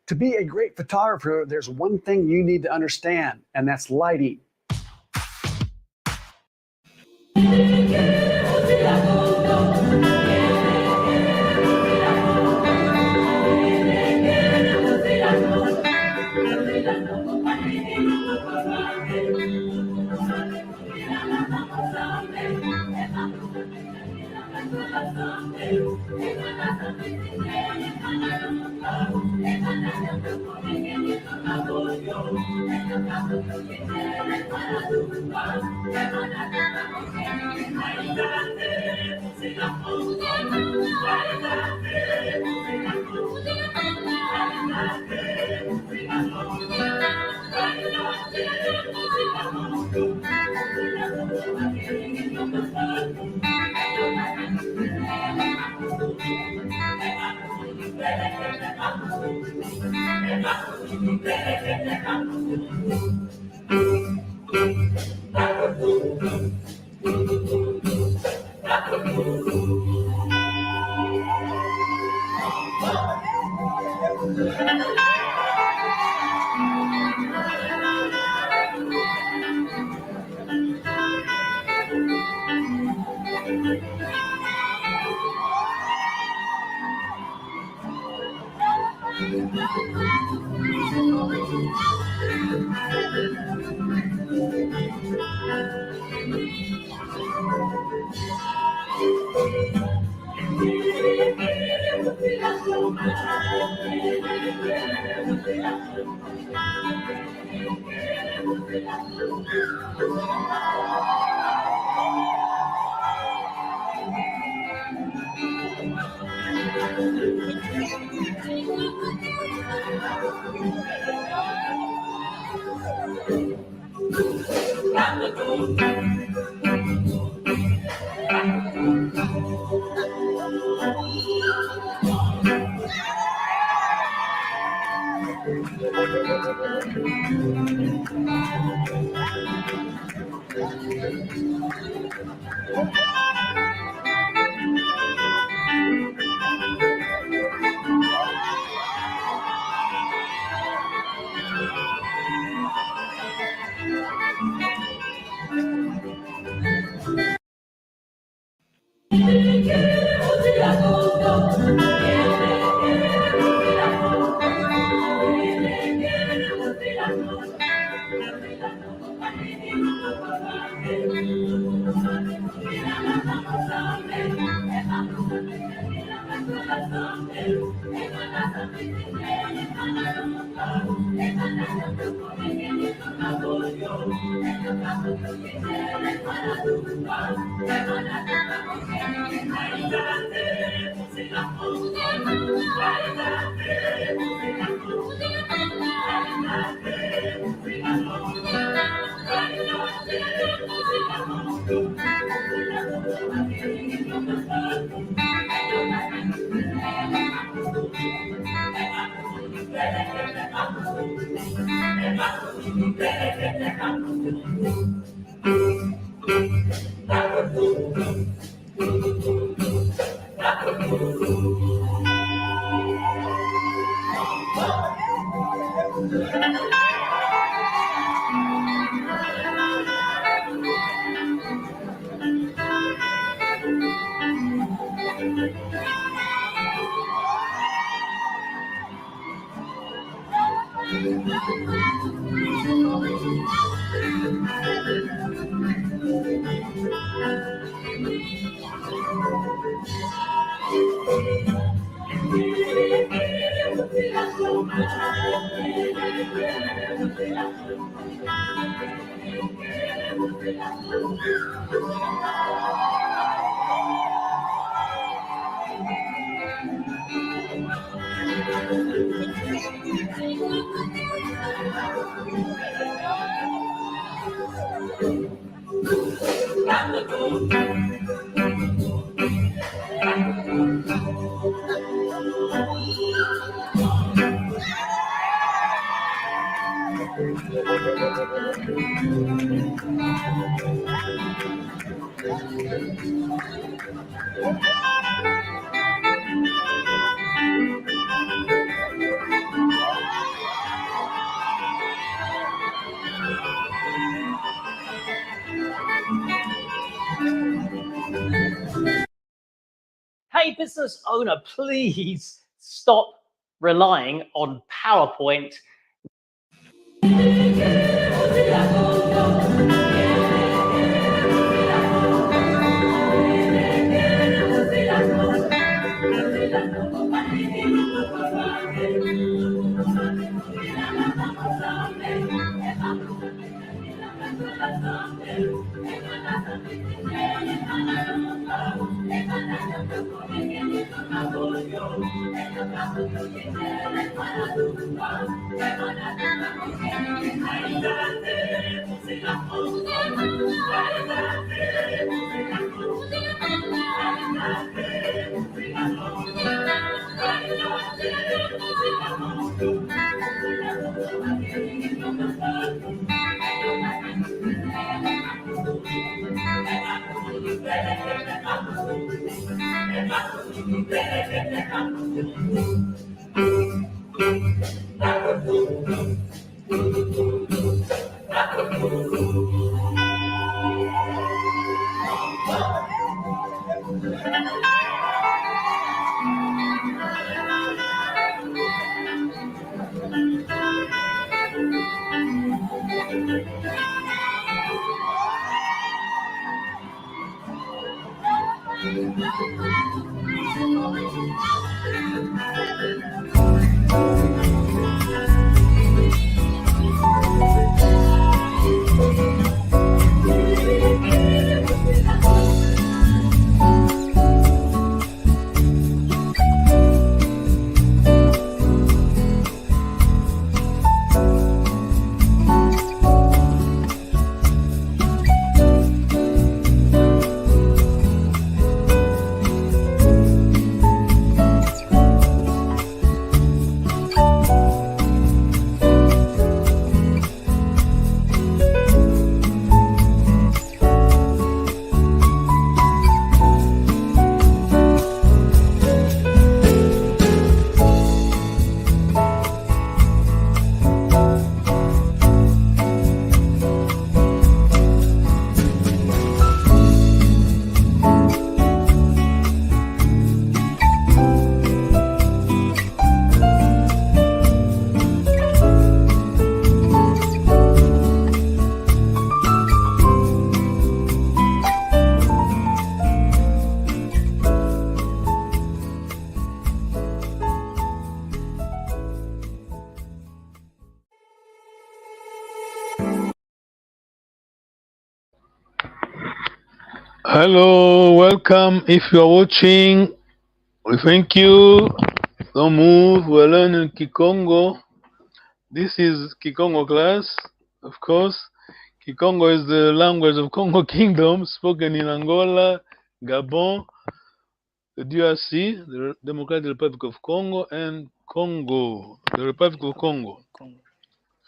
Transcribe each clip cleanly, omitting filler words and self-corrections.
To be a great photographer, there's one thing you need to understand, and that's lighting. Hey, business owner, please stop relying on PowerPoint. Hello, welcome. If you are watching, we thank you. Don't move. We're learning Kikongo. This is Kikongo class, of course. Kikongo is the language of Congo Kingdom, spoken in Angola, Gabon, the DRC, the Democratic Republic of Congo, and Congo, the Republic of Congo. Congo.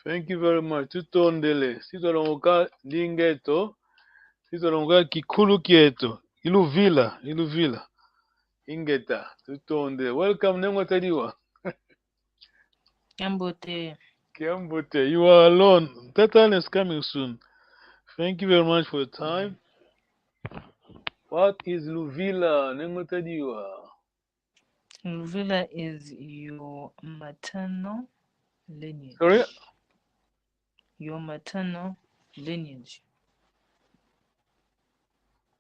Thank you very much. Tutondele. Sitolongoka lingeto. Sitolongoka kikulu kieto. Iluvila. Ingeta. Tutonde. Welcome, Nengotadiwa. Yambote. Kiambute. You are alone. Tatan is coming soon. Thank you very much for your time. What is Luvila? Nengotadiwa. Luvila is your maternal lineage. Sorry? Your maternal lineage.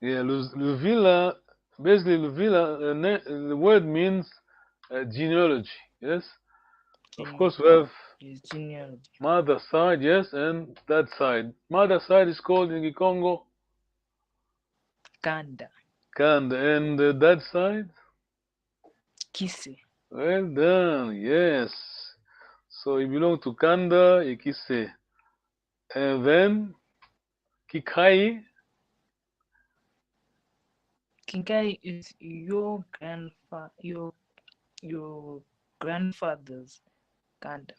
Yeah, Luvila. Basically, Luvila, the word means genealogy. Yes? Of course, we have Is genealogy. mother side, yes, and that side. Mother side is called in Congo Kanda. Kanda, and that side? Kise. Well done, yes. So you belong to Kanda, Ikise. And then Kikai, Kinkai is your grandfather's Kanda.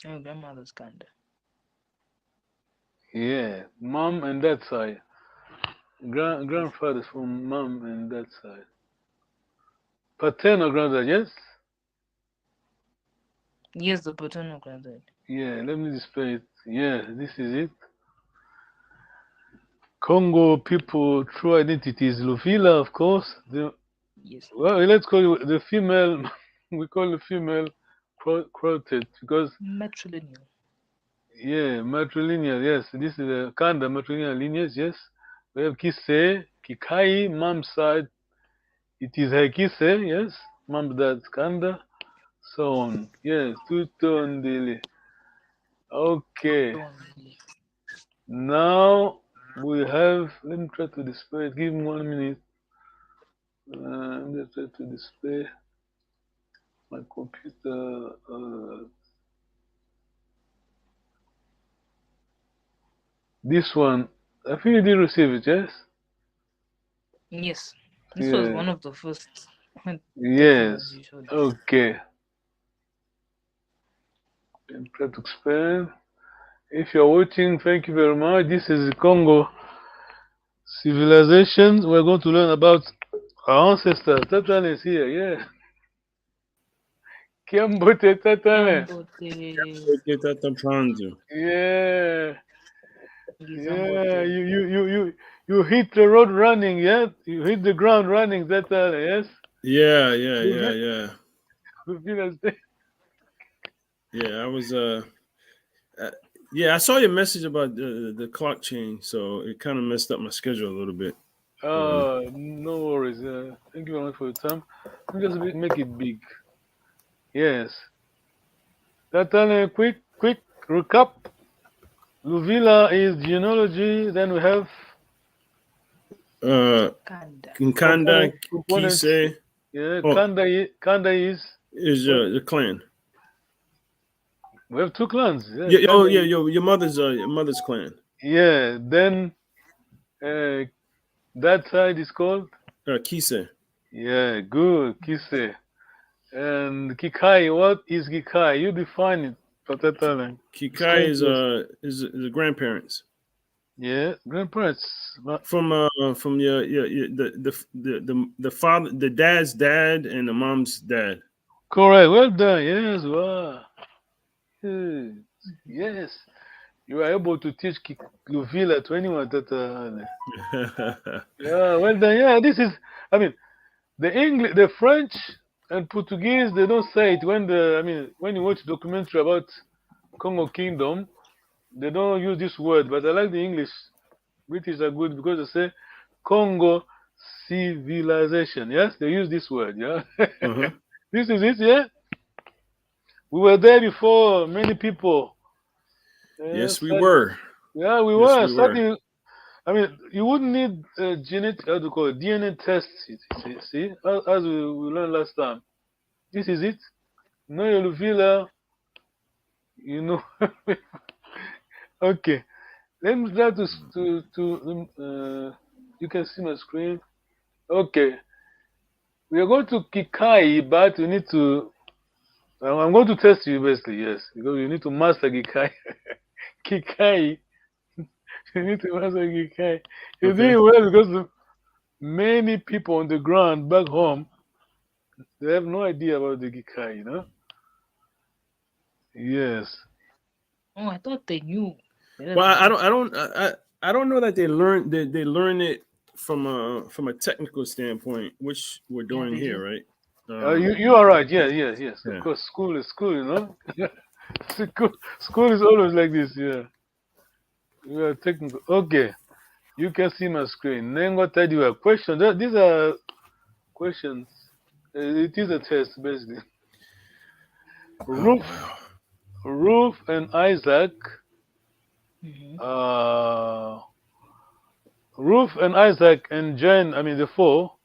Your grandmother's Kanda. yeah, mom and that side. Grandfather from mom and that side. Paternal grandfather, yes? Yes, the paternal granddad. Yeah, let me display it. Yeah, this is it. Congo people true identity is Lufila, of course. Yes. Well, let's call it the female. We call the female quoted because Matrilineal. yeah, matrilineal. Yes, this is a kind of matrilineal lineage. Yes, we have Kise, Kikai, mom's side. It is her Kise. Yes, mom's dad's Kanda. So on. Yes, Tutondili. Okay. Now we have. Let me try to display it. Give me 1 minute. Let me try to display my computer. This one, I think you did receive it, yes? Yes. This was Yeah. one of the first Yes. documents you showed. Okay. I'm trying to expand. If you're watching, thank you very much. This is Congo civilization. We're going to learn about our ancestors. Tatan is here, yeah. Kiambote Tatane. Yambote. Yeah. Yeah. Yambote. You hit the road running, yeah? You hit the ground running, Tatane, yes? Yeah. You Yeah, I was yeah, I saw your message about the clock change, so it kind of messed up my schedule a little bit. No worries. Thank you very much for your time. Let me just make it big. Yes. That a quick recap. Luvila is genealogy. Then we have Kanda. Nkanda components. Kise Yeah, oh, Kanda is the clan. we have two clans. Yeah, Yeah, oh Kanda yeah, your mother's clan. yeah. Then uh, that side is called Kise. yeah. Good Kise and Kikai. What is Kikai? You define it. Patatale. Kikai Explain to us. is the grandparents Yeah, grandparents. from your the father, the dad's dad, and the mom's dad. Correct. Well done. Yes. Wow. Good. Yes. You are able to teach Luvila to anyone that. Yeah. Well done. Yeah. This is. I mean, the English, the French, and Portuguese. They don't say it when the. I mean, when you watch documentary about Congo Kingdom, they don't use this word. But I like the English. British are good because they say Congo civilization. Yes, they use this word. Yeah. Uh-huh. This is it. Yeah. We were there before many people. Yes, we were. Yeah, we Yes, were we were. starting. I mean, you wouldn't need genetic, how to call it, DNA test. See, as we learned last time. This is it. Know your Luvila, you know. Okay, let me try to you can see my screen. Okay, we are going to Kikai, but you need to. I'm going to test you basically, yes, because you need to master Kikai. Kikai, you need to master Kikai. You're Okay. doing well because many people on the ground back home, they have no idea about the Kikai, you know? Yes. Oh, I thought they knew. They Well, didn't I know. don't I don't know that they learn it from a technical standpoint, which we're Yeah, doing they here, do. right? You are right. Yes. Of Yeah. course, school is school, you know? School is always like this, yeah. We are technical. Okay. You can see my screen. Nengo tell you a question. These are questions. It is a test, basically. Oh, Ruth, wow. Ruth and Isaac. Mm-hmm. Ruth and Isaac and Jen. I mean the four.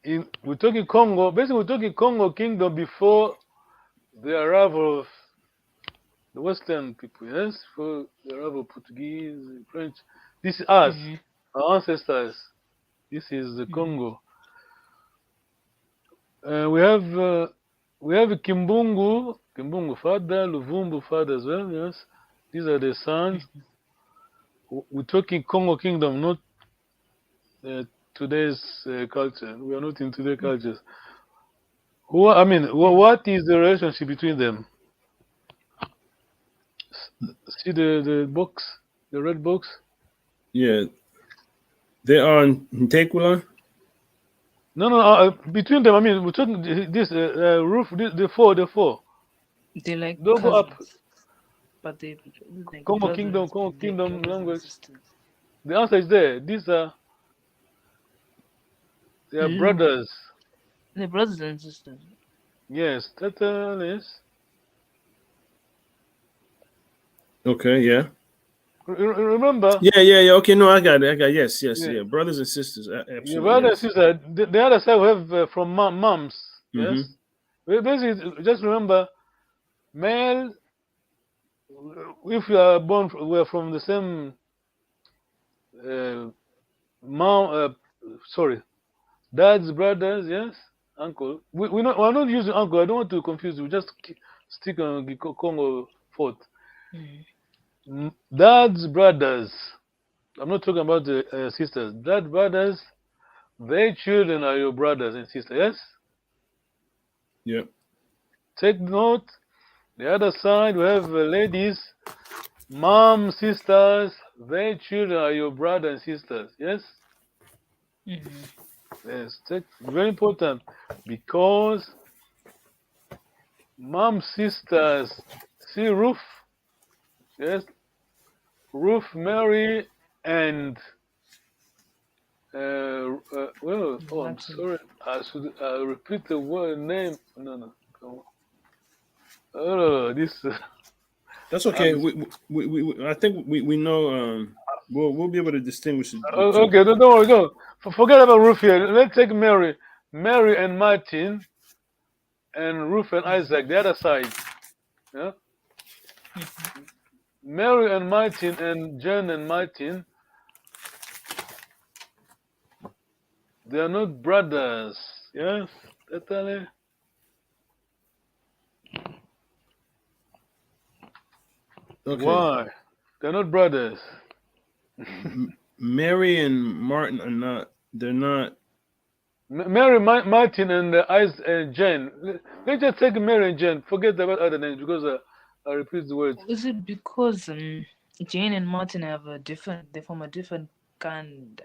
We're talking Congo. Basically, we're talking Congo Kingdom before the arrival of the Western people. Yes, for the arrival of Portuguese, French. This is us, Mm-hmm. our ancestors. This is the Mm-hmm. Congo. We have Kimbungu father, Luvumbu father as well. Yes, these are the sons. We're talking Congo Kingdom, not today's culture. We are not in today's cultures. I mean, what is the relationship between them? See the box, the red box. Yeah. They're on Ntekula. No. Between them, I mean, we're talking this roof. The four. They're like Don't go up. cousins, but they like Congo brothers. Kingdom, Congo They're Kingdom brothers and language. sisters. The answer is there. They are No, brothers. they're brothers and sisters. Yes, that is. Okay. Yeah. Remember, Yeah. Okay. No, I got it. Yes. yeah, Yeah. Brothers and sisters. your Absolutely. brother and Yes. sister. The other side we have from moms. Yes. Mm-hmm. Basically, just remember, male. If you are born, we're from the same mom. Sorry, dad's brothers. Yes, uncle. We're not using uncle. I don't want to confuse you. Just stick on the Congo fort. Mm-hmm. Dad's brothers. I'm not talking about the sisters. Dad's brothers. Their children are your brothers and sisters. Yes. Yep. Take note. The other side we have ladies, mom, sisters. Their children are your brothers and sisters. Yes. Mm-hmm. Yes. Very important because mom, sisters. See Ruth. Yes. Ruth, Mary, and I'm Martin. sorry. I should repeat the word name. No. Come on. Oh, this. That's okay. I'm I think we know. We'll be able to distinguish the two. Okay, don't worry, don't. Forget about Ruth here. Let's take Mary. Mary and Martin and Ruth and Isaac, the other side. Yeah? Mary and Martin and John and Martin, they are not brothers. Yes? Totally. Okay. Why? They're not brothers. Mary and Martin are not. They're not. Mary, Martin, and Jane. Let's just take Mary and Jane. Forget about other names because I repeat the words. Is it because Jane and Martin have they form a different kind?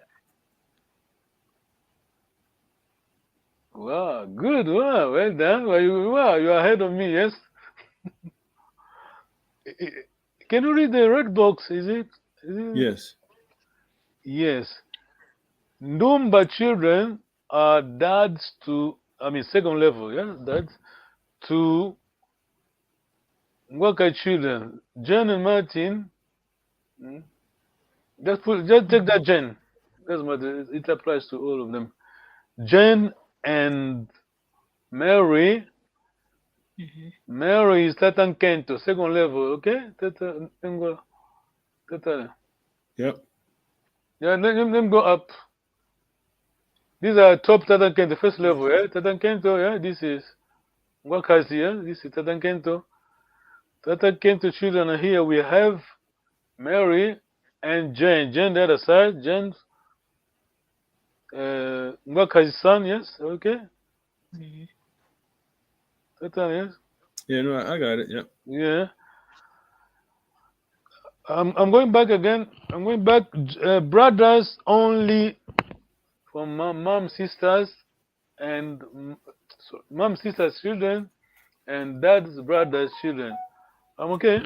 Wow, good. Wow, well done. You are ahead of me, yes? Can you read the red box? Is it? Yes. Yes. Ndumba children are dads to, second level, yeah? Dads to Ngwaka children. John and Martin Just take that Jen. Doesn't matter. It applies to all of them. Jen and Mary. Mhm. Mary is Tatan Kento, second level, okay? Tata, Yep. yeah, let them go up. These are top Tatan Kento, first level, yeah? Tatan Kento, yeah? This is Wakazi, yeah? This is Tatan Kento. Tatan Kento children are here. We have Mary and Jane. Jane the other side. Jane's Wakazi's son, yes? Okay? Mhm. Tatan, yes? Yeah, no, I got it. Yep. Yeah. I'm going back again. I'm going back. Brothers only from mom, sisters, and mom, sisters, children, and dad's brother's children. I'm okay.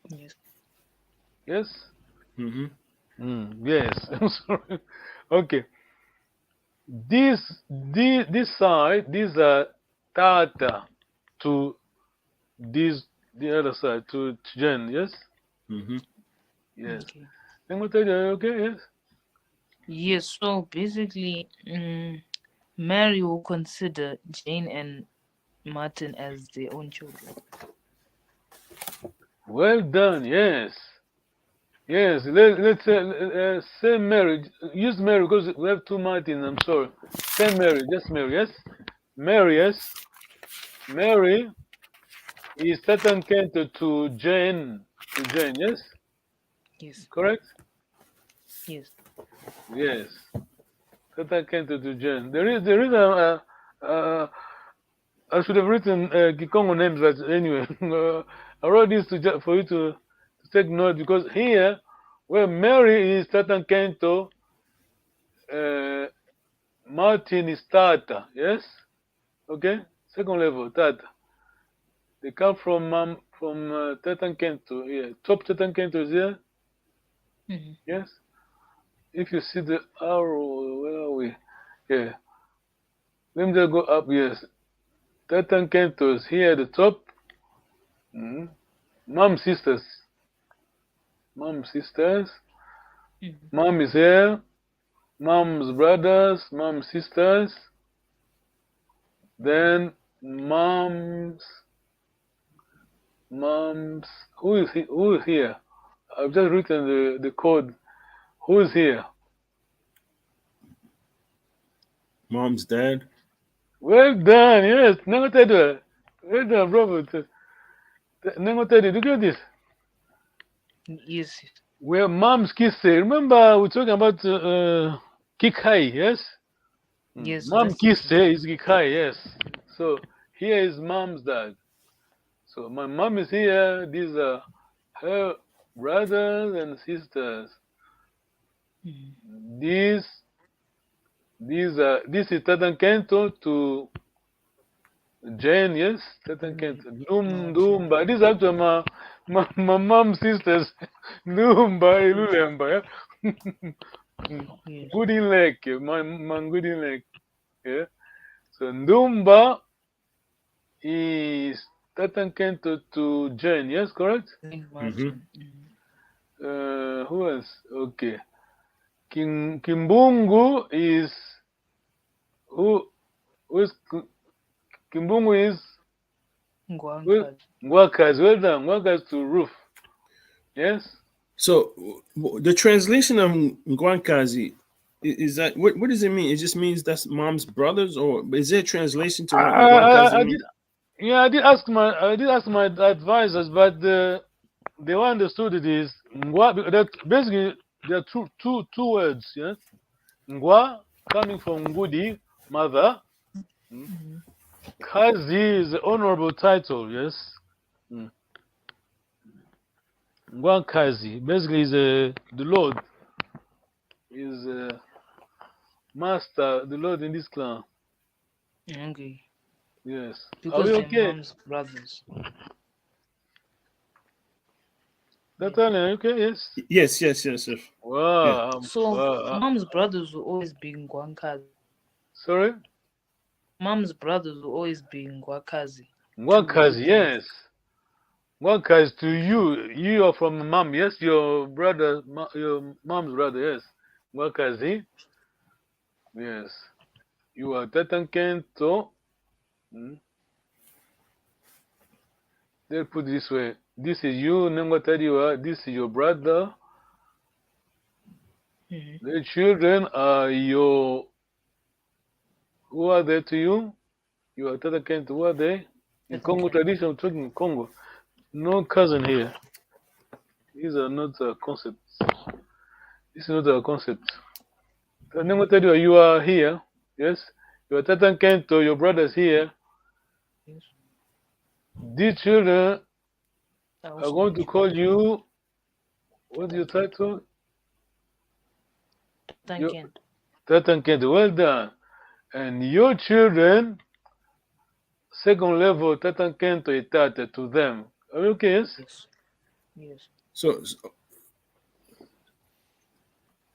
Yes. Yes. Mm-hmm. Yes. I'm sorry. Okay. This side, these are tata to this the other side to Jen. Yes. Mm-hmm. Yes. Okay. Let me tell you. Okay. Yes. Yes. So basically, Mary will consider Jane and Martin as their own children. Well done. Yes. Yes, let's say Mary. Use Mary because we have two Martin. I'm sorry. Say Mary, just Mary. Yes, Mary. Yes, Mary is Satan Kento to Jane. To Jane. Yes, Yes. correct. Yes. Yes, Satan Kento to Jane. There is I should have written Kikongo names, but anyway, I wrote this for you to take note because here, where Mary is Satan Kento. Martin is Tata, yes? Okay? Second level, Tata. They come from Tetan Kento here. Top Tetan Kento is here, Mhm. yes? If you see the arrow, where are we? Yeah. Let me just go up, yes. Tetan Kento is here at the top. Mhm. Mom sisters. Mom sisters. Mhm. Mom is here. Mom's brothers, mom sisters. Then mom's who is here? I've just written the code. Who is here? Mom's dad. Well done, yes. Nangotedo. Well done, bravo. Nangotedo, look at this. Yes. Where mom's kiss say. Remember we're talking about Kikai, yes? Yes. Mom That's kiss okay. say is Kikai, yes. So here is mom's dad. So my mom is here. These are her brothers and sisters. Mhm. These this is Tatan Kento to Jane, yes, Tatan Kento. Okay. Dumba. These are to my mom's sisters. Dumba, Ilulemba, yeah. Yes. Good in lake, my good in lake. Yeah. So Ndumba is Tatan Kento to Jane, yes, correct? Jane Mm-hmm. Martin. Mhm. Who else? Okay. Kimbungu is who is Kimbungu is Ngwankad. Ngwakas. Well done. Ngwakas to roof. Yes. So the translation of Nguankazi is that what does it mean? It just means that's mom's brothers, or is there a translation to what Nguankazi I means? did. Yeah, I did ask my advisors, but they understood it is Ngwa. That basically there are two words. Yes. Ngwa coming from Ngudi, mother. Mhm. Kazi is the honorable title. Yes. Mm. Ngwa Kazi basically is the Lord is master, the Lord in this clan. Okay. Yes. Are Because we they're okay? mom's brothers. That Yes. all okay? Yes. Yes, yes, yes, yes. Yeah. Wow. So mom's brothers will always be Ngwankad. Sorry. Mom's brothers will always be Ngwakazi. Ngwakazi, Jane. yes. Ngwanka is to you. You are from mom. Yes, your brother, your mom's brother. Yes. Ngwanka is he. Yes. You are Tatankento. They'll put it this way. This is you, Nengotadiwa. This is your brother. The children are your. Who are they to you? You are Tatankento. Who are they? In Congo tradition, we're talking in Congo. No cousin here. These are not concepts. This is not a concept. Nengotadiwa, you are here. Yes. You are Tatankento. Your brother's here. Yes. These children I are also going to mentioned call you. What's your title? Tatanken. Tatankento. Well done. And your children, second level, Tatankento itate to them. Are you okay? Yes? Yes. Yes. So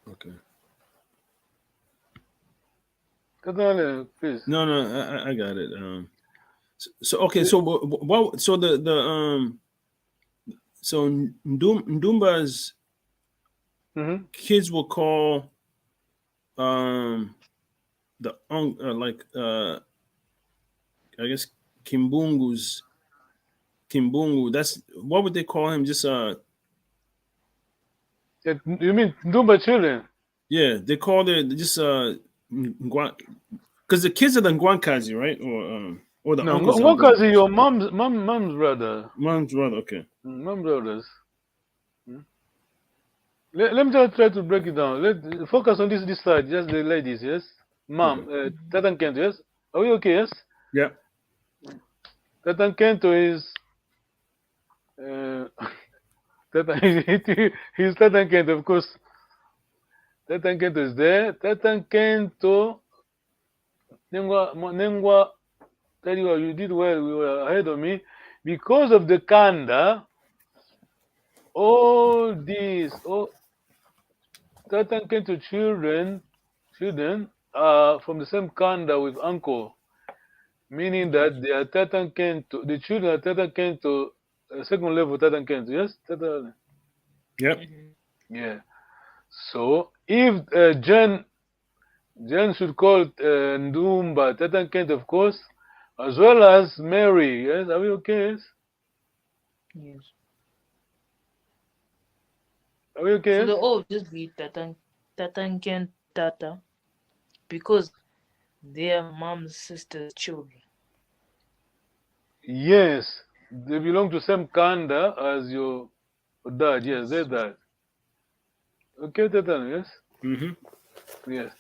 okay. Tatale, please. No, I got it. So okay. So what? So so Ndumba's Mm-hmm. kids will call the I guess Kimbungu. That's what would they call him? Just You mean Ndumba children? yeah, they call it just because the kids are the Ngwankazi, right? Or the No, uncles are Ngoka the is your mom's brother. mom's brother. Okay. Mom brothers. Let me just try to break it down. Let focus on this side, just the ladies, yes? Mom, Tatankento, yes? Are we okay, yes? Yeah. Tatankento is he's Tatankento, of course. Tatankento is there. Tatankento Nengwa tell you did well, you were ahead of me. Because of the Kanda, all Tatankento children are from the same Kanda with uncle. Meaning that they are Tatankento, the children are Tatankento, second level Tatankento, yes? Yep. Yeah. So if Jen should call Ndumba Tatankento, of course, as well as Mary, yes? Are we okay? Yes? Yes. Are we okay? So Yes? they'll all just be Tatanken Tata because they are mom's sister's children. Yes. They belong to same Kanda as your dad, yes, their dad. Okay, Tatan, yes? Mm-hmm. Yes.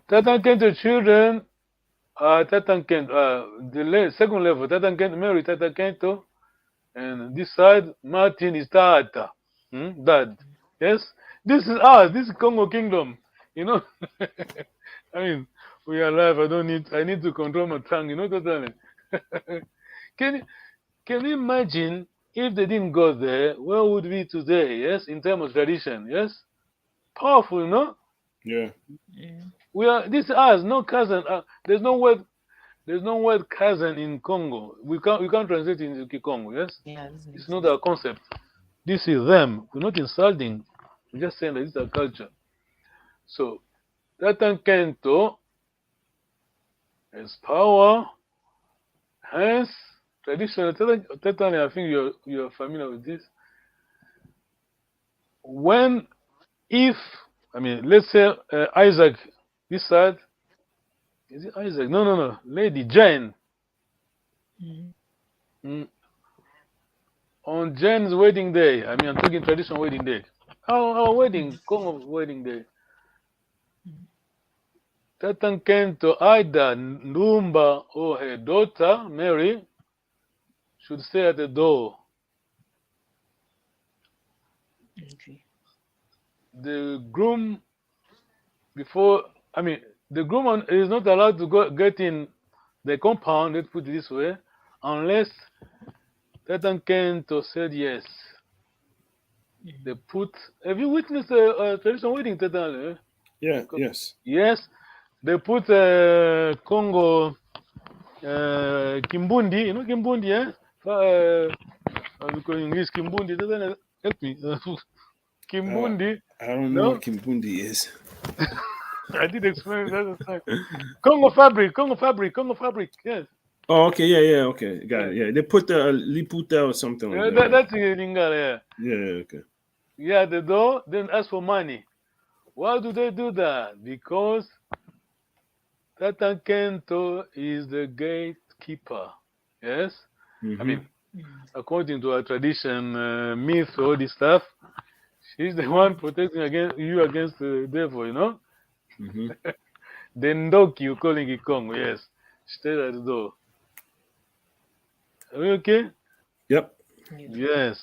Tatankento children are Tatankento, the second level, Tatankento, Mary Tatankento, and this side, Martin is Tata, dad. Yes? This is us, this is Congo Kingdom, you know? I mean, we are alive, I need to control my tongue, you know, Tatankento. Can you imagine if they didn't go there, where would we be today, yes, in terms of tradition, yes? Powerful, you know? Yeah. This is us, no cousin. There's no word cousin in Congo. We can't translate it into Kikongo, yes? Yeah, It's not our concept. This is them. We're not insulting. We're just saying that this is our culture. So Tatankento is power, hence traditional. Totally, I think you're familiar with this. Let's say Isaac, this side, is it Isaac? No. Lady Jane. On Jane's wedding day, I'm talking traditional wedding day. Our wedding, Congo wedding day. Tatankento, either Ndumba or her daughter, Mary, should stay at the door. Okay. The groom, the groom is not allowed to get in the compound, let's put it this way, unless Tatankento said yes. They put. Have you witnessed a traditional wedding, Tatan? Yeah. Yes. Yes. They put Congo Kimbundi. You know Kimbundi, eh? because English Kimbundi doesn't help me. Kimbundi. I don't know No? what Kimbundi is. I did explain that at the time. Congo fabric, Congo fabric, Congo fabric. Yes. Oh, okay, yeah, okay, got it. Yeah, they put the liputa or something like that. That's in Lingala, yeah. Yeah, okay. Yeah, the door, then ask for money. Why do they do that? Because Tata Kento is the gatekeeper. Yes? I mean, according to our tradition, myth, all this stuff, she's the one protecting you against the devil, you know? The Ndoki, you calling it Kongo, yes. Stay at the door. Are we okay? Yep. Yes.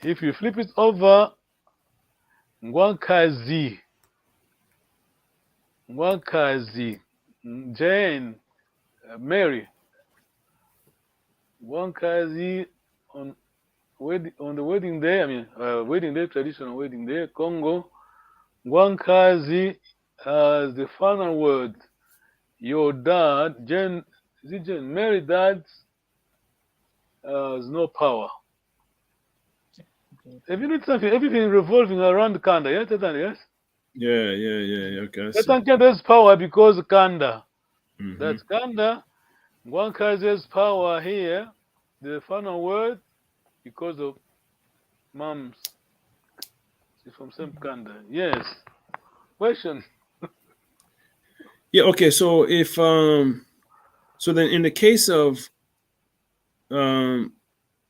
If you flip it over, Ngwankazi, Jane, Mary, Ngwankazi on the wedding day, I mean, wedding day, traditional wedding day, Congo, Ngwankazi has the final word. Your dad, Jane, is it Jane? Mary dad has no power. Have you noticed something? Everything revolving around Kanda, yes? Yes? Yeah. Okay. Tatan Kanda has power because Kanda. That's Kanda. Ngwankazi has power here, the final word, because of mom's. She's from same Kanda. Yes. Question. Yeah. Okay. So if so then in the case of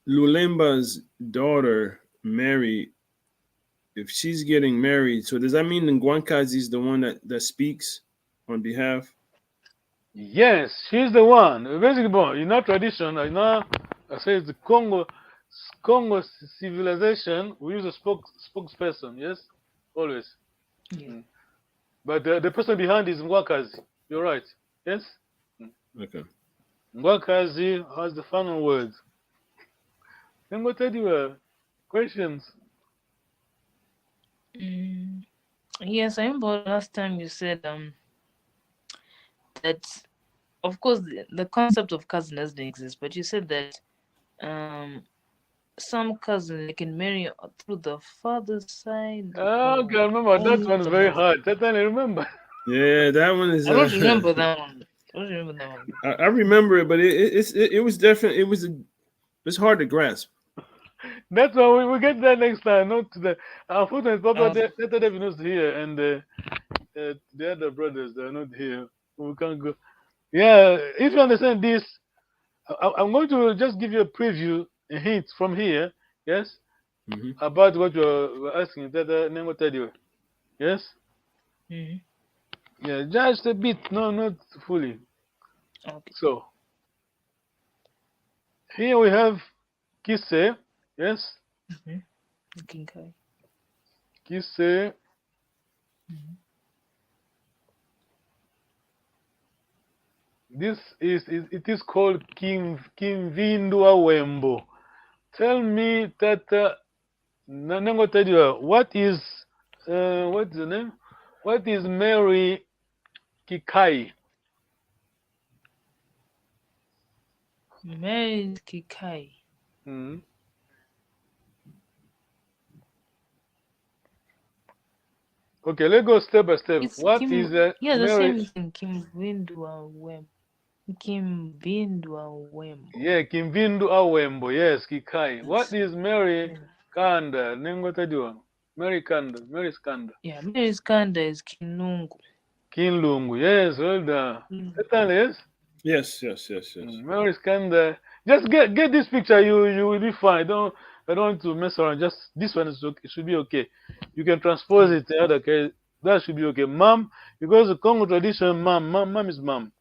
Lulemba's daughter Mary, if she's getting married, so does that mean Ngwankazi is the one that speaks on behalf? Yes, she's the one. Basically, in our tradition, I say it's the Congo civilization. We use a spokesperson. Yes, always. Yeah. But the person behind is Ngwankazi. You're right. Yes. Okay. Ngwankazi has the final word. I'm going to tell you questions. Yes, I remember last time you said that of course the concept of cousin doesn't exist, but you said that some cousin they can marry through the father's side. Okay, I remember that one's very hard. That one I remember. Yeah, that one is. I don't remember that one. I remember it, but it was definitely it's hard to grasp. That's why we get that next time. Not today. Unfortunately, Papa, that David is here, and the other brothers they are not here. We can't go. Yeah, if you understand this, I'm going to just give you a preview, a hint from here. Yes, about what you're asking. That Nengo tell you. Yes. Yeah, just a bit. No, not fully. Okay. So here we have Kise. Yes. Kise. This it is called Kimvindwa Wembo. Tell me that Nango tell you what is the name? What is Mary Kikai? Mary Kikai. Okay, let's go step by step. What is the Mary? same thing. Kimvindwa Wembo. Yeah, Kimvindwa Wembo. Yes, Kikai. What is Mary Kanda? Nengo tell Mary Kanda. Mary's Kanda. Yeah, Mary's Kanda is Kinungu. Kinlungu. Yes, well done. Yes. Yes. Mary's Kanda. Just get this picture. You will be fine. I don't want to mess around. Just this one is okay. It should be okay. You can transpose it in other case. That should be okay. Mom, because the Congo tradition, mom is mom.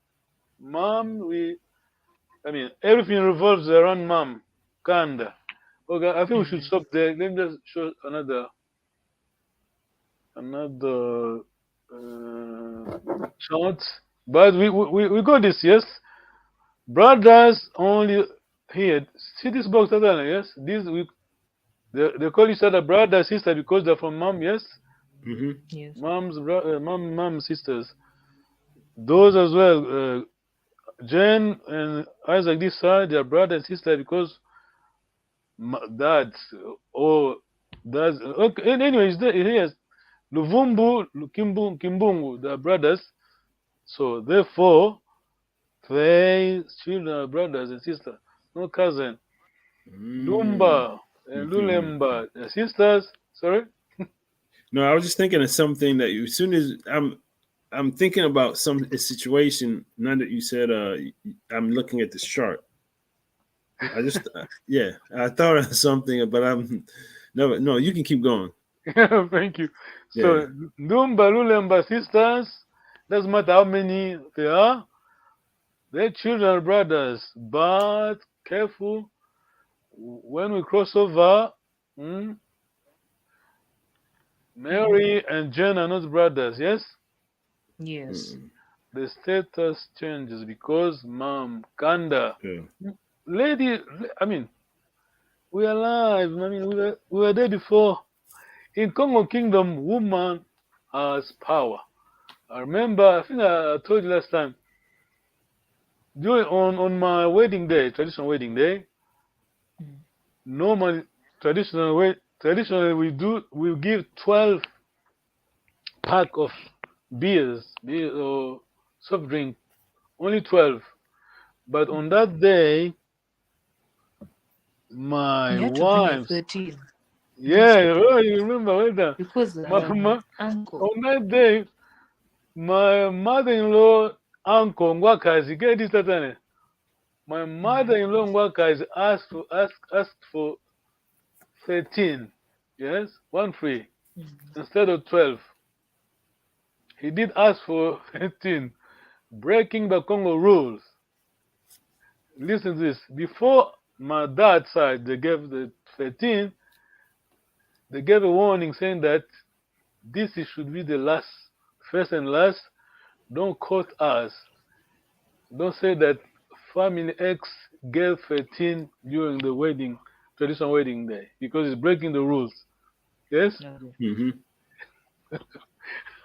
Mom, everything revolves around mom. Kanda. Okay, I think we should stop there. Let me just show another shot. But we got this, yes. Brothers only here. See this box, yes. They call each other brother sister because they're from mom, yes. Yes. Mom sisters. Those as well. Jane and Isaac this side, they are brother and sister because That's oh, that's okay. Anyways, here's Luvumbu, Kimbungu, the brothers. So therefore, they children are brothers and sisters, no cousin. Lumba and Lulemba, the sisters. Sorry. No, I was just thinking of something that as soon as I'm thinking about a situation. Now that you said, I'm looking at this chart. I just yeah, I thought of something, but I'm never. No, you can keep going. Thank you. Yeah. So Lumba, Lulemba sisters. Doesn't matter how many they are. Their children are brothers, but careful when we cross over. Mary and John are not brothers. Yes. Yes. The status changes because Mom, Kanda, Yeah. lady, I mean, we are alive. I mean, we were there before. In Congo Kingdom, woman has power. I remember, I think I told you last time, on my wedding day, traditional wedding day, normally, traditionally we give 12 pack of beer or soft drink, only 12. But on that day, my You had to bring a wife, 13 yeah, instead oh, you remember, well done. because uncle. On that day, my mother-in-law, uncle, Ngwakazi, get this, Tatane. My mother-in-law, Ngwakazi, asked for 13, yes, 1 free, instead of 12. He did ask for 13, breaking the Congo rules. Listen to this. Before my dad's side, they gave the 13, they gave a warning saying that this should be the last, first and last. Don't quote us. Don't say that family X gave 13 during the wedding, traditional wedding day, because it's breaking the rules. Yes? Mm-hmm.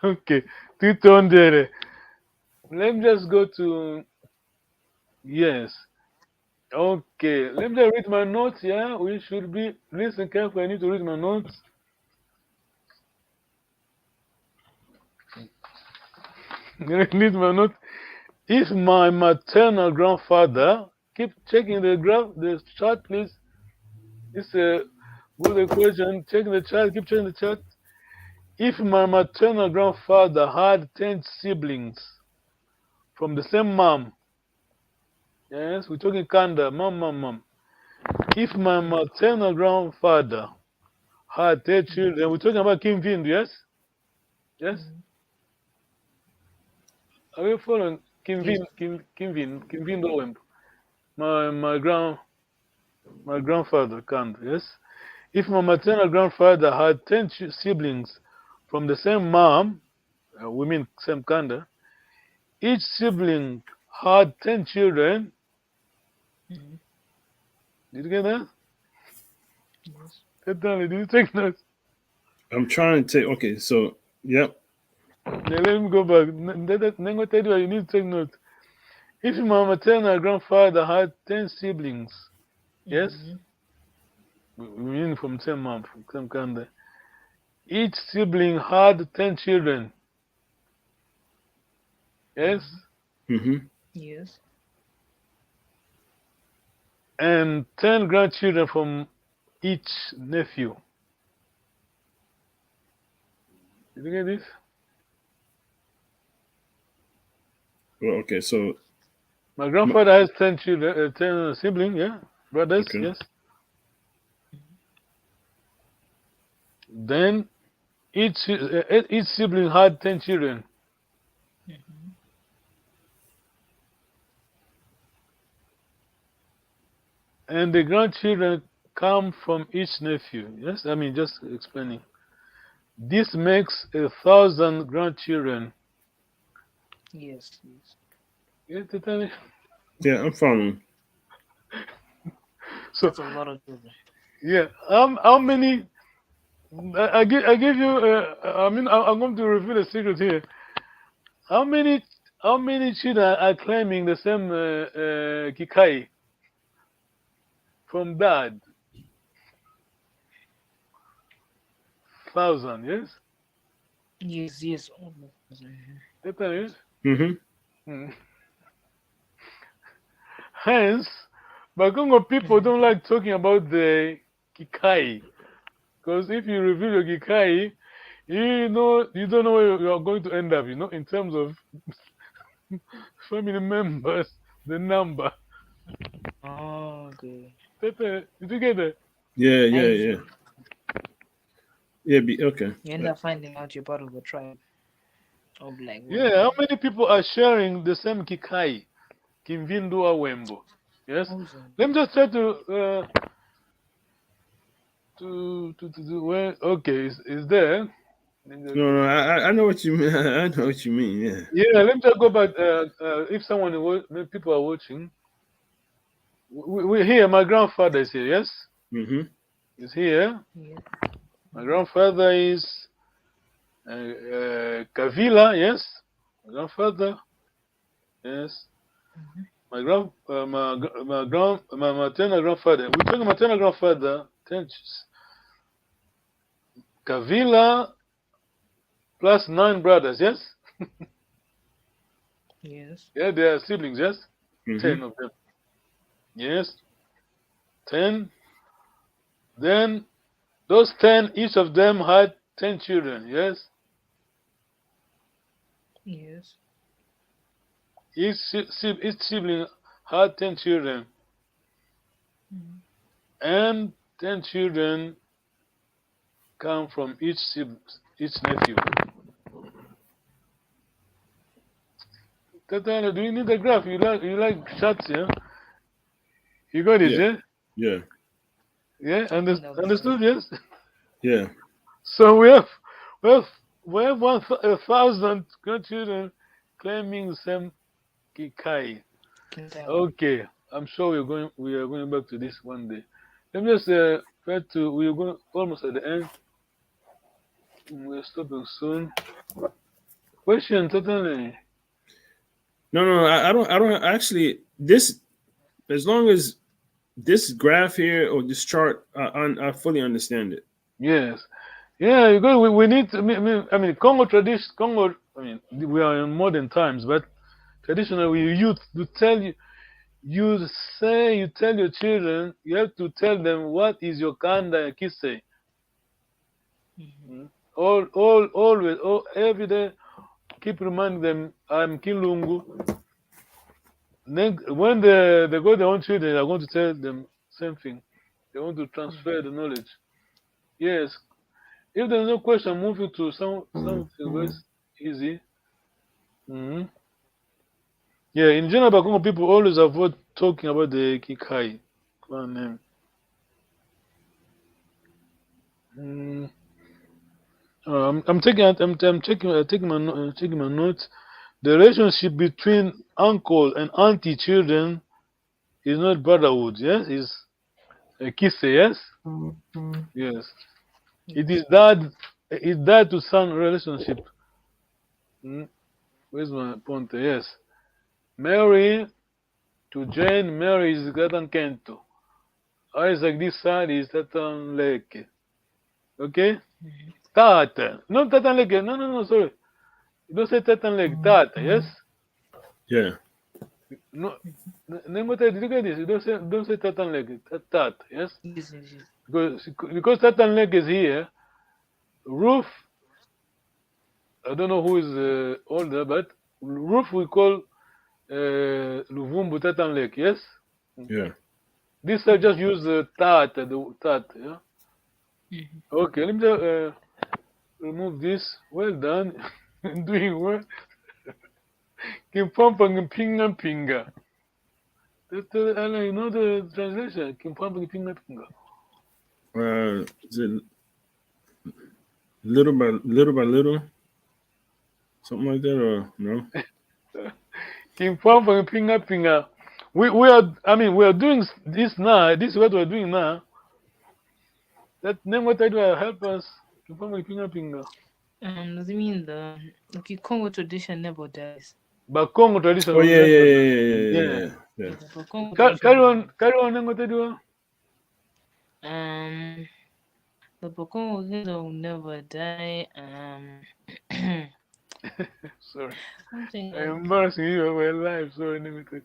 Okay. 200. Let me just go to, yes. Okay. Let me just read my notes. Yeah, we should be, listen carefully. I need to read my notes. Read my notes. If my maternal grandfather, keep checking the chart, please. It's a good equation. Check the chart, keep checking the chart. If my maternal grandfather had 10 siblings from the same mom, yes, we're talking Kanda, mom. If my maternal grandfather had 10 children, we're talking about Kim Vind, yes? Yes? Are you following? Kim Yes. Vind Owemb. My grandfather, Kanda, yes? If my maternal grandfather had 10 siblings from the same mom, we mean same Kanda, each sibling had 10 children. Did you get that? Yes. Did you take notes? I'm trying to take. Okay, so yep. Now let me go back. Nengo tell you need to take notes. If my maternal grandfather had 10 siblings, yes? We mean from same mom, from same Kanda. Each sibling had 10 children. Yes? Mm-hmm. Yes. And 10 grandchildren from each nephew. Did you get this? Well, okay, so My grandfather has 10 children, 10 siblings, yeah? Brothers, okay. yes? Then each sibling had 10 children. And the grandchildren come from each nephew. Yes, I mean, just explaining. This makes 1,000 grandchildren. Yes. Yes. You get it? Yeah, I'm following. So, That's a lot of children. yeah, how many? I give you. I'm going to reveal a secret here. How many children are claiming the same Kikai from dad? 1,000, yes? Yes. Almost. That is. Mm-hmm. Mm. Hence, Bakongo people don't like talking about the Kikai. Because if you reveal your Kikai, you don't know where you are going to end up, in terms of family members, the number. Oh, okay. Did you get it? Yeah. Okay. You end up finding out you're part of a tribe of like what? Yeah, how many people are sharing the same Kikai? Kimvindua Wembo. Yes? Thousand. Let me just try to where okay, is there. No, I know what you mean. I know what you mean. Yeah. Yeah, let me just go back. If people are watching, we here. My grandfather is here. Yes, Mm-hmm. he's here. Yeah. My grandfather is Kavila. Yes, my grandfather. Yes, my maternal grandfather. We talking maternal grandfather. Kavila plus 9 brothers. Yes. Yes. Yeah, they are siblings. Yes, Mm-hmm. 10 of them. Yes, 10. Then those 10, each of them had 10 children. Yes, Yes. each sibling had 10 children, and 10 children come from each nephew. Tatana, do you need a graph? You like charts, yeah? You got it, yeah? Yeah. Yeah, Understood. understood, yes. Yeah. So we have 1,000 grandchildren claiming the same Kikai. Okay, I'm sure we are going back to this one day. Let me just try to. We're going almost at the end. We're stopping soon. Question, totally. No. I don't actually. This, as long as this graph here or this chart, I fully understand it. Yes. Yeah, you go. We need. I mean, Congo tradition. Congo. I mean, we are in modern times, but traditionally we used to tell you. You tell your children. You have to tell them what is your kanda kise. Always, every day. Keep reminding them, I'm Kilungu. Then when they got their own children, they're going to tell them same thing. They want to transfer the knowledge. Yes. If there's no question, moving to something very easy. Mm-hmm. Yeah, in general, Bakongo people always avoid talking about the Kikai clan name. I'm taking my notes. The relationship between uncle and auntie children is not brotherhood, yes? It's a kisse, yes? Yes. It is dad to son relationship. Where's my point? Yes. Mary to Jane, Mary is Gatan Kento. Isaac, this side is Tatan Leke. Okay? Tata. No Tatan Leke. No, sorry. You don't say Tatan Leke. Tata, yes? Yeah. No. Did you get this? You don't say Tatan Leke. Tata, yes? Yes. Because Tatan Leke is here. Ruth, I don't know who is older, but Ruth we call Luvumbu Tatan Lake, yes? Yeah. This I just use the tat, yeah? Okay, let me just remove this. Well done. Doing well. Kimpampang pinga pinga. You know the translation? Kimpampang pinga pinga. Is it little by little? Something like that, or no? Kimpampang pinga pinga. We are doing this now. This is what we're doing now. That name what I do help us. Kimpampang pinga pinga. Does it mean the Congo tradition never dies? But Congo tradition. Oh yeah. But Congo Carry tradition on, name what I do. The Kongo will never die. Sorry. Something I'm like embarrassing you of my life. Sorry, let me take.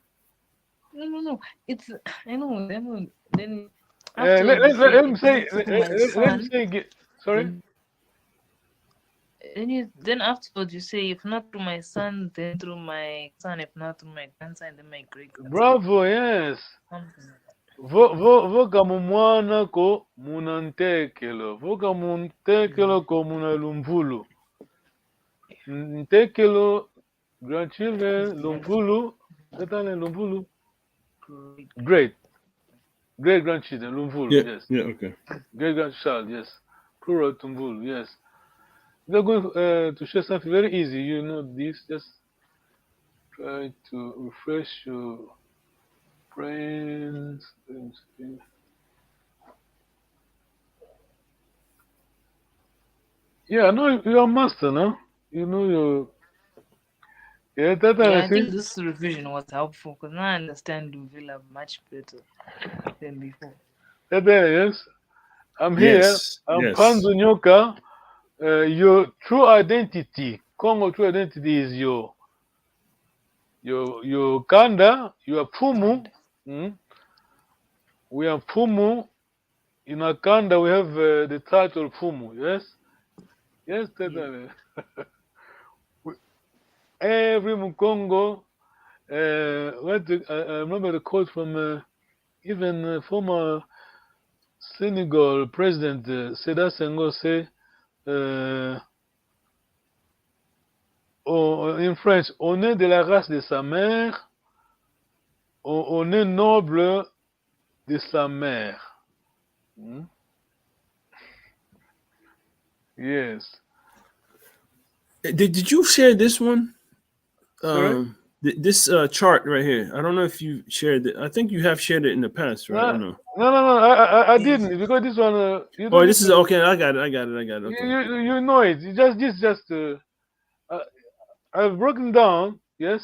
no. It's I know. Then Let, afterwards you let, let, say let me if say, not let, through my let- let me son, say again. Sorry? then then afterwards you say if not through my son, then through my son. If not through my grandson, then my great grandson. Bravo, yes. Something like that. Voka mumwana ko muna ntekelo. Voka muntekelo ko muna lumvulu. Ntekelo, grandchildren, lumvulu. Tatane lumvulu. Great. Great grandchildren, lumvulu, Yeah. yes. Yeah. Okay. Great grandchild, yes. Plural tumvulu, yes. We're going to share something very easy. You know this. Just try to refresh your brains. Yeah, I know you're a master, no? You know your. Yeah, that Yeah, I I see. think this revision was helpful because now I understand Luvilla much better than before. That yes. I'm here. Yes. I'm Yes. Panzo Nyoka. Your true identity, Congo true identity is your Kanda, your Pumu. And We are Pumu. In Akanda, we have the title Pumu. Yes, yes, yeah. totally. Every Mukongo. I remember the quote from even former Senegal president Seda Senghor say, in French, on est de la race de sa mère, on est noble de sa mère. Hmm? Yes. Did you share this one? Sorry? This chart right here. I don't know if you shared it. I think you have shared it in the past, right? No, Or no? no. I Yes. didn't because this one you Oh, don't need this is to. okay. I got it. I got it. I got it. Okay. You know it. You just uh, I've broken down. Yes.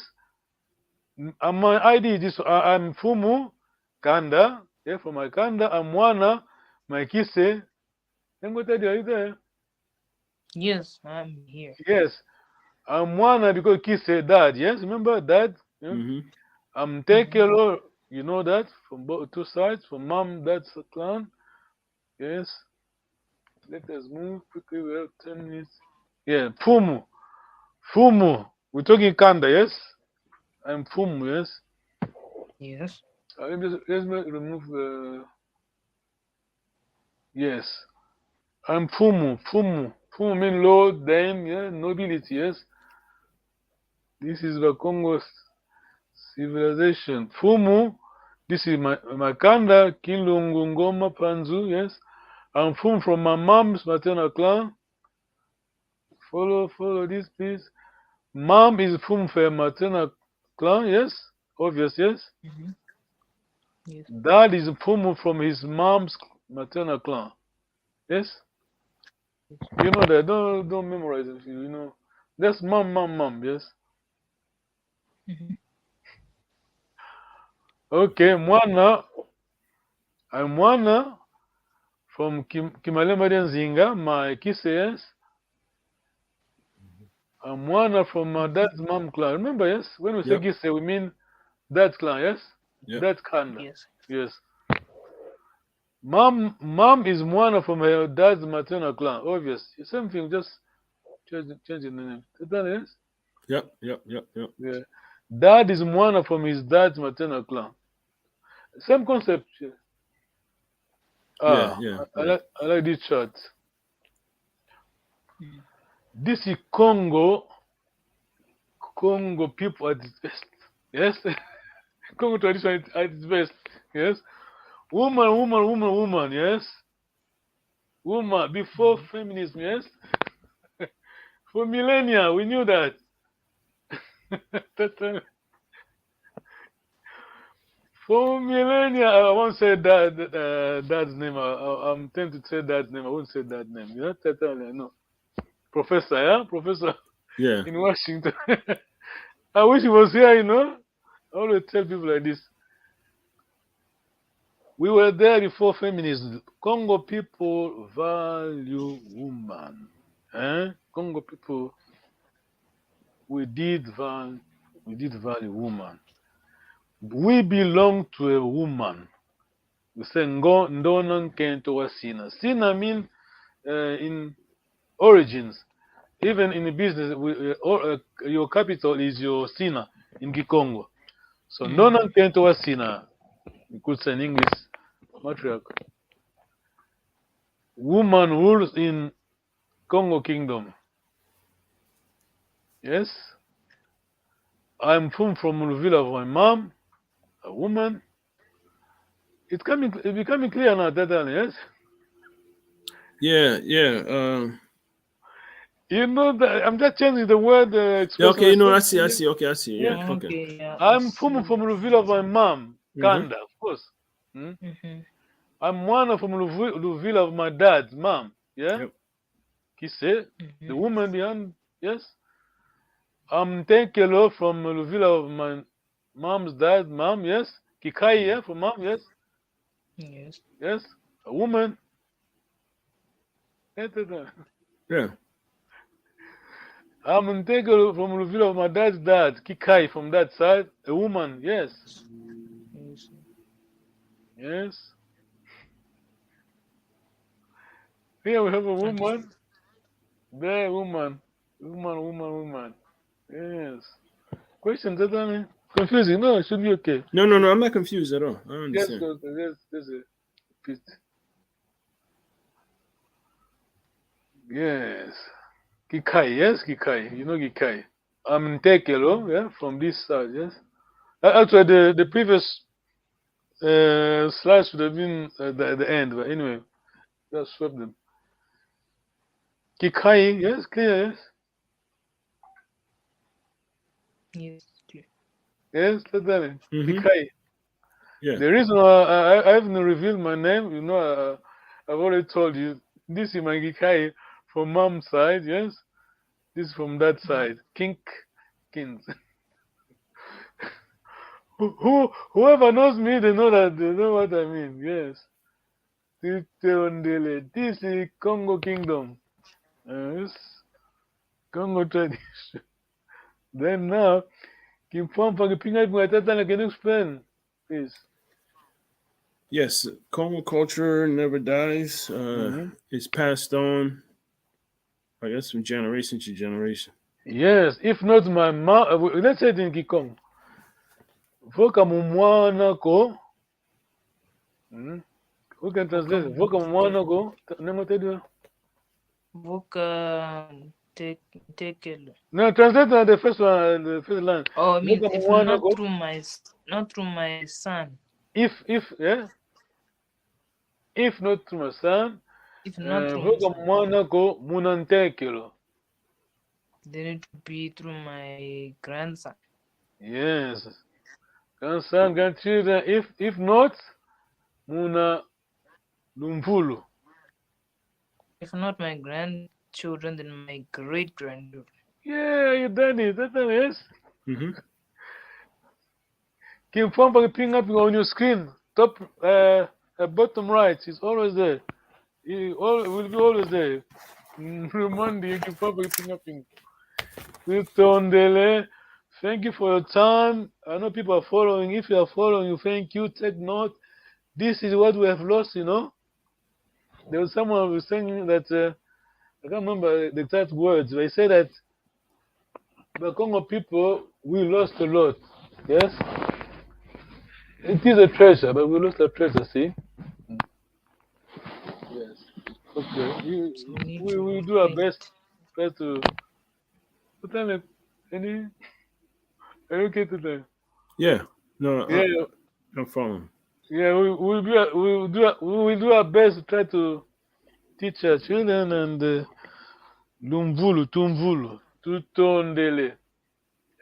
My ID is this. I'm Fumu Kanda. Yeah, for my Kanda. I'm Wana. My Kise. Are you there? Yes, I'm here. Yes. I'm Wana because Kise dad. Yes. Remember dad? Yeah. Mm-hmm. I'm Tekelo. You know that from both two sides. From mom, dad's clan. Yes. Let us move quickly. We have 10 minutes. Yeah. Fumu. Fumu. We're talking Kanda. Yes. I'm Fumu. Yes. Yes. Let me remove. Yes. I'm Fumu. Fumu. Fumu means Lord, Dame, yeah, nobility, yes. This is the Congo civilization. Fumu, this is my Kanda, Kilungu, Ngoma, Panzu, yes. I'm Fumu from my mom's maternal clan. Follow this, please. Mom is Fumu for maternal clan, yes. Obvious, yes. Mm-hmm. Yes. Dad is Fumu from his mom's maternal clan, yes. You know that. Don't memorize it. You know. That's mom. Yes. Mm-hmm. Okay, Mwana. I'm Mwana from Kimalema Zinga, my Kise, yes. I'm Mwana from my dad's mom clan. Remember, yes? When we say Yep. Kise, we mean dad's clan, yes? Yep. Dad's Kanda. Yes. Yes. Mom is Mwana from her dad's maternal clan. Obvious. Same thing, just change the name. Yes? Yep. Yeah. Dad is Mwana from his dad's maternal clan. Same concept. Yeah. I like this chart. Mm. This is Congo people at its best. Yes? Congo tradition at its best. Yes? Woman, yes? Woman, before feminism, yes? For millennia, we knew that. For millennia, I won't say dad's name. I'm tempted to say dad's name. I won't say that name. You know, totally, no. Professor, yeah? Professor Yeah. in Washington. I wish he was here, you know? I always tell people like this. We were there before feminism. Congo people value woman. Congo people, we did value woman. We belong to a woman. We say ndona nkento wa sina. Sina mean in origins. Even in the business, your capital is your sina in Kikongo. So ndona nkento wa sina. We could say in English, matriarch. Woman rules in Congo Kingdom. Yes. I'm from the village of my mom, a woman. It's becoming clear now, yes? Yeah. You know that I'm just changing the word Yeah, expression. okay, you know, I see. Okay, I see. Yeah. Yeah. Okay. Okay, yeah. I'm from the village of my mom, Kanda, of course. I'm one from the village of my dad's mom. Yeah. Yep. He said the woman behind. Yes. I'm Tenkelo from the village of my mom's dad's mom. Yes. Kikai, yeah, from mom. Yes. Yes. Yes. A woman. Yeah. I'm Tenkelo from the village of my dad's dad, Kikai, from that side. A woman. Yes. Yes. Yes. Here we have a woman. There, woman. Woman. Yes. Question, Tatan? Confusing? No, it should be okay. No, I'm not confused at all. I Yes, understand. there's a bit. Yes. Kikai, yes, Kikai. You know Kikai. I'm Tekelo, yeah, from this side, yes. Actually, the previous slide should have been at the end, but anyway, just swap them. Kikai, yes, clear, yes. Yes, clear. Yes, Tatan. Mhm. Kikai. Yeah. The reason why I haven't revealed my name, you know, I've already told you. This is my Kikai from mom's side, yes. This is from that side. Kins. Whoever knows me, they know what I mean. Yes. This is Congo Kingdom. Yes. Congo tradition. Then now, Kimpompa Kipinga Mwatata can explain. Please. Yes, Kongo culture never dies. It's passed on, I guess, from generation to generation. Yes, if not my mom, let's say it in Kikong. Voka mumwana ko. Who can translate? Voka mumwana ko. Nemo tedu. Voka Tekelo. No, translate the first one, the first line. Oh, I mean, Voka if mumwana not ko. through my son. If yeah. If not through my son. If not through my Voka son, mumwana ko munantekelo. then it would be through my grandson. Yes. Grandson, grandchildren. If not, muna lumvulu. If not my grandchildren, then my great grandchildren. Yeah, you done it. That's yes. Mm-hmm. Kimfamba ping up on your screen. Top bottom right. It's always there. It will be always there. Remind you, Kimfamba ping up. Tondele. Thank you for your time. I know people are following. If you are following, you thank you. Take note. This is what we have lost, you know. There was someone who was saying that I can't remember the exact words. They say that the Congo people, we lost a lot. Yes? It is a treasure, but we lost a treasure, see? Yes. Okay. We do our best to put on any. Are you okay today? Yeah. No, Yeah. I'm following. Yeah, we will do our best to try to teach our children and Lumvulu, Tumvulu, Tutondele.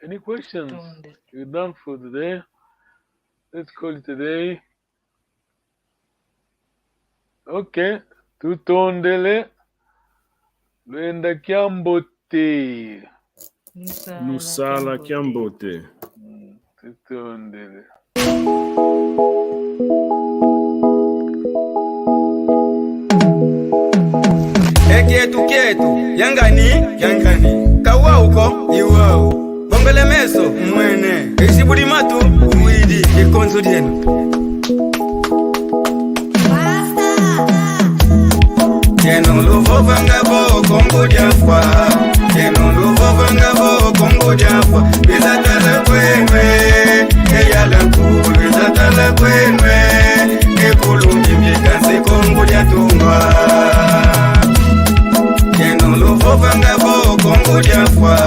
Any questions? You're done for today. Let's call it today. Okay. Tutondele. Luenda Kiambote. Musala Kiambote. Tutondele. Kietu yangani kawa uko iwao bongele meso mwene isibudi matu uwidi ikonzo dienu Yeno luvo vangabo Kongo diafwa Yeno luvo vangabo Kongo diafwa Bizatala kwenwe Eyala kuru bizatala kwenwe Ekulumbi mikansi Kongo diatungwa Yeno luvo vangabo Kongo diafwa